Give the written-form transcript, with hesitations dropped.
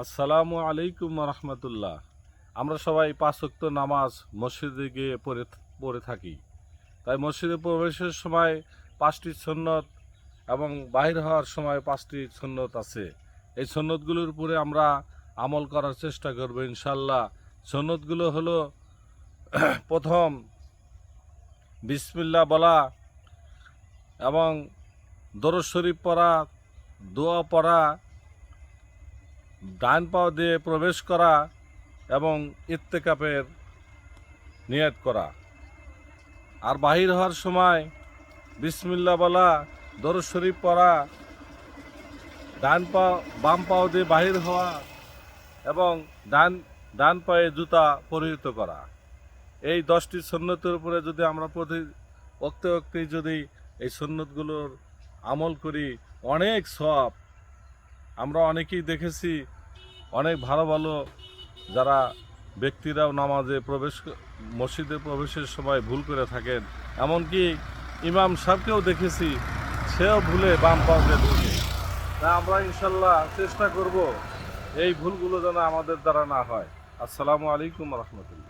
আসসালামু আলাইকুম রহমতুল্লাহ। আমরা সবাই পাঁচ ওয়াক্ত নামাজ মসজিদে গিয়ে পড়ে থাকি। তাই মসজিদে প্রবেশের সময় 5টি সুন্নত এবং বাহির হওয়ার সময় 5টি সুন্নত আছে। এই সুন্নতগুলোর উপরে আমরা আমল করার চেষ্টা করব ইনশাল্লাহ। সুন্নতগুলো হলো প্রথম বিসমিল্লাহ বলা এবং দরুদ শরীফ পড়া, দোয়া পড়া, ডান পাও দিয়ে প্রবেশ করা এবং ইত্তেকাফের নিয়ত করা। আর বাহির হওয়ার সময় বিসমিল্লাহ বলা, দরুদ শরীফ পড়া, বাম পাও দিয়ে বাহির হওয়া এবং ডান পায়ে জুতা পরিহিত করা। এই 10টি সুন্নতের উপরে যদি আমরা প্রতি ওক্তে যদি এই সুন্নতগুলোর আমল করি, অনেক সওয়াব। আমরা অনেকেই দেখেছি, অনেক ভালো ভালো যারা ব্যক্তিরাও মসজিদে প্রবেশের সময় ভুল করে থাকেন। এমনকি ইমাম সাহেবকেও দেখেছি, সেও ভুলে বাম পাও দিয়ে ঢুকে। তা আমরা ইনশাল্লাহ চেষ্টা করব এই ভুলগুলো যেন আমাদের দ্বারা না হয়। আসসালামু আলাইকুম রহমতুল্লাহ।